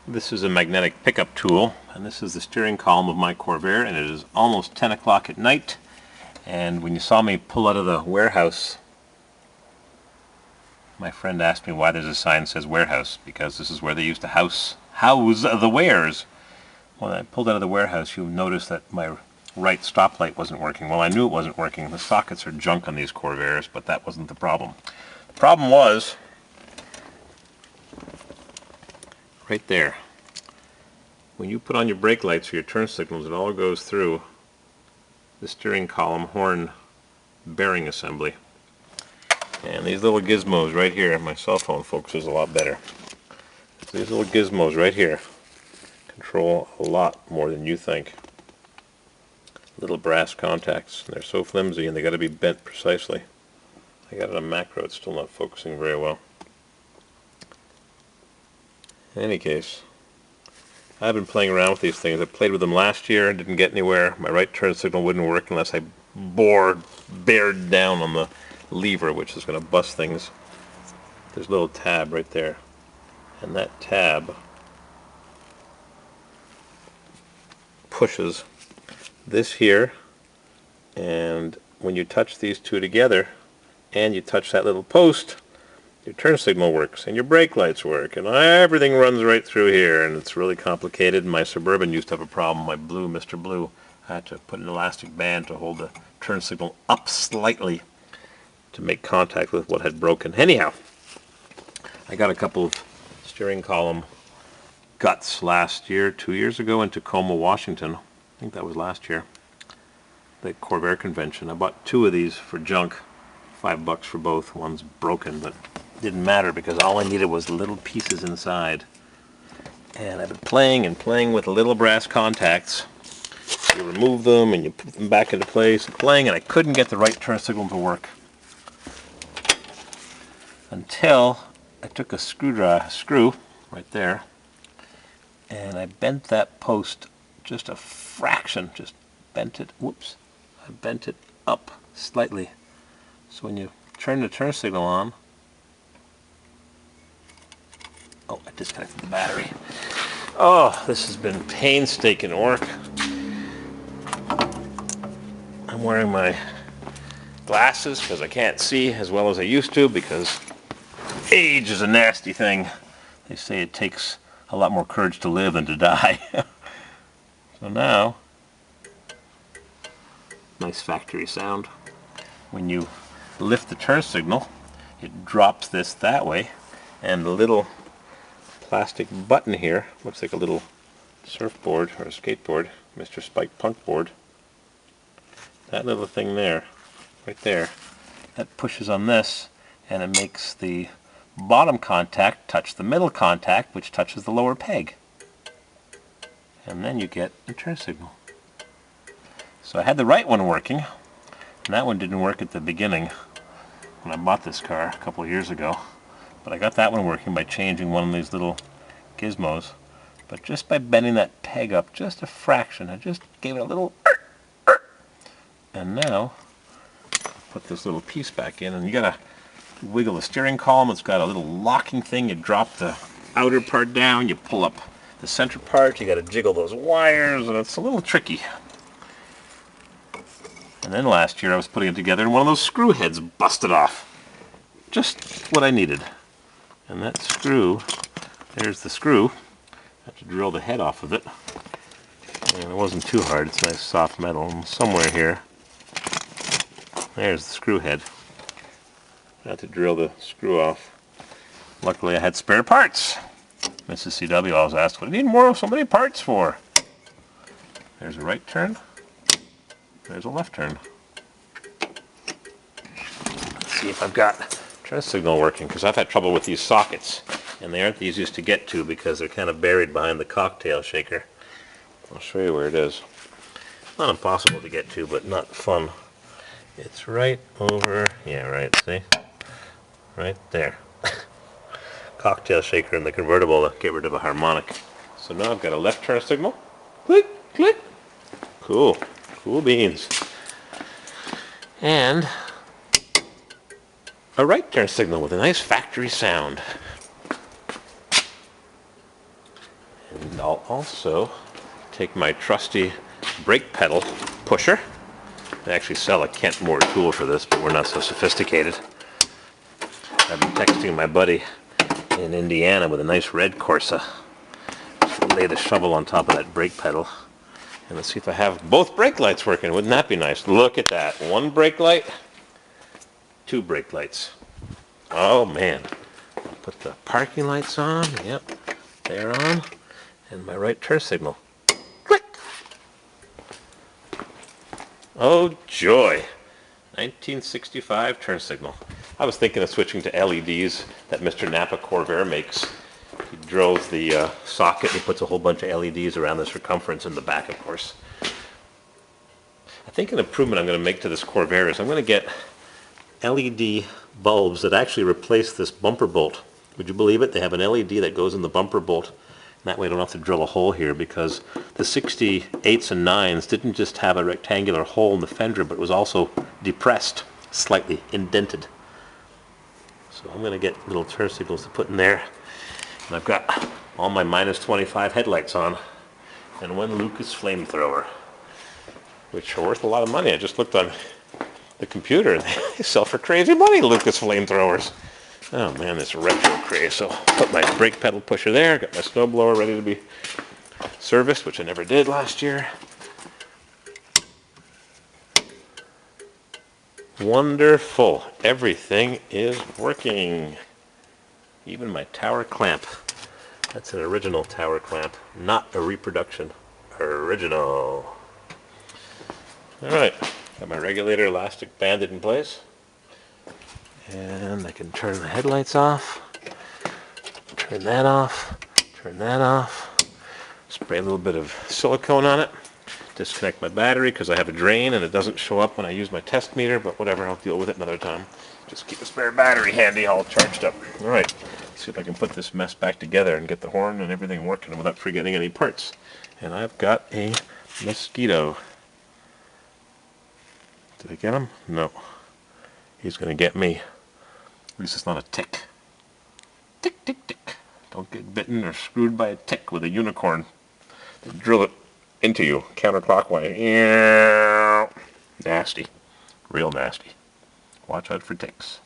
This is a magnetic pickup tool, and this is the steering column of my Corvair, and it is almost 10 o'clock at night. And when you saw me pull out of the warehouse, my friend asked me why there's a sign that says warehouse, because this is where they used to house the wares. When I pulled out of the warehouse, you noticed that my right stoplight wasn't working. Well, I knew it wasn't working. The sockets are junk on these Corvairs, but that wasn't the problem. The problem was right there. When you put on your brake lights or your turn signals, it all goes through the steering column horn bearing assembly. And these little gizmos right here, my cell phone focuses a lot better. So these little gizmos right here control a lot more than you think. Little brass contacts. They're so flimsy and they got to be bent precisely. I got it on macro, it's still not focusing very well. In any case, I've been playing around with these things. I played with them last year, didn't get anywhere. My right turn signal wouldn't work unless I bared down on the lever, which is going to bust things. There's a little tab right there, and that tab pushes this here, and when you touch these two together and you touch that little post, your turn signal works and your brake lights work and everything runs right through here, and it's really complicated. My Suburban used to have a problem. My blue, Mr. Blue, I had to put an elastic band to hold the turn signal up slightly to make contact with what had broken. Anyhow, I got a couple of steering column guts last year, 2 years ago in Tacoma, Washington. I think that was last year. The Corvair convention. I bought two of these for junk, $5 for both. One's broken, but didn't matter because all I needed was little pieces inside. And I've been playing and playing with little brass contacts. You remove them and you put them back into place, and playing, and I couldn't get the right turn signal to work. Until I took a screw right there, and I bent that post just a fraction, just bent it, whoops, I bent it up slightly. So when you turn the turn signal on, oh, I disconnected the battery. Oh, this has been painstaking work. I'm wearing my glasses because I can't see as well as I used to, because age is a nasty thing. They say it takes a lot more courage to live than to die. So now, nice factory sound. When you lift the turn signal, it drops this that way, and the little plastic button here looks like a little surfboard or a skateboard, Mr. Spike Punk board. That little thing there, right there, that pushes on this, and it makes the bottom contact touch the middle contact, which touches the lower peg. And then you get a turn signal. So I had the right one working, and that one didn't work at the beginning when I bought this car a couple of years ago. But I got that one working by changing one of these little gizmos. But just by bending that peg up just a fraction, I just gave it a little and now put this little piece back in, and you gotta wiggle the steering column. It's got a little locking thing. You drop the outer part down, you pull up the center part, you gotta jiggle those wires, and it's a little tricky. And then last year I was putting it together and one of those screw heads busted off. Just what I needed. And that screw, there's the screw. I have to drill the head off of it. And it wasn't too hard, it's nice soft metal. And somewhere here, there's the screw head. I had to drill the screw off. Luckily I had spare parts. Mrs. CW always asked, what do you need so many parts for? There's a right turn. There's a left turn. Let's see if I've got turn signal working, because I've had trouble with these sockets, and they aren't the easiest to get to because they're kind of buried behind the cocktail shaker. I'll show you where it is. Not impossible to get to, but not fun. It's right over, yeah, right, see? Right there. Cocktail shaker in the convertible to get rid of a harmonic. So now I've got a left turn signal. Click, click. Cool. Cool beans. And a right turn signal with a nice factory sound. And I'll also take my trusty brake pedal pusher. They actually sell a Kentmore tool for this, but we're not so sophisticated. I've been texting my buddy in Indiana with a nice red Corsa. Just lay the shovel on top of that brake pedal. And let's see if I have both brake lights working. Wouldn't that be nice? Look at that. One brake light, two brake lights. Oh man. Put the parking lights on. Yep. They're on. And my right turn signal. Click! Oh joy. 1965 turn signal. I was thinking of switching to LEDs that Mr. Napa Corvair makes. He drills the socket and he puts a whole bunch of LEDs around the circumference in the back, of course. I think an improvement I'm going to make to this Corvair is I'm going to get LED bulbs that actually replace this bumper bolt. Would you believe it? They have an LED that goes in the bumper bolt. And that way I don't have to drill a hole here, because the 68s and 9s didn't just have a rectangular hole in the fender, but it was also depressed, slightly indented. So I'm going to get little turn signals to put in there. And I've got all my -25 headlights on, and one Lucas flamethrower, which are worth a lot of money. I just looked on the computer, and they sell for crazy money, Lucas flamethrowers. Oh man, this retro craze. So put my brake pedal pusher there, got my snowblower ready to be serviced, which I never did last year. Wonderful. Everything is working. Even my tower clamp. That's an original tower clamp, not a reproduction. Original. Alright, got my regulator elastic banded in place. And I can turn the headlights off. Turn that off. Turn that off. Spray a little bit of silicone on it. Disconnect my battery because I have a drain and it doesn't show up when I use my test meter, but whatever, I'll deal with it another time. Just keep a spare battery handy, all charged up. Alright, see if I can put this mess back together and get the horn and everything working without forgetting any parts. And I've got a mosquito. Did I get him? No. He's going to get me. At least it's not a tick. Tick, tick, tick. Don't get bitten or screwed by a tick with a unicorn. They drill it into you counterclockwise. Nasty. Real nasty. Watch out for ticks.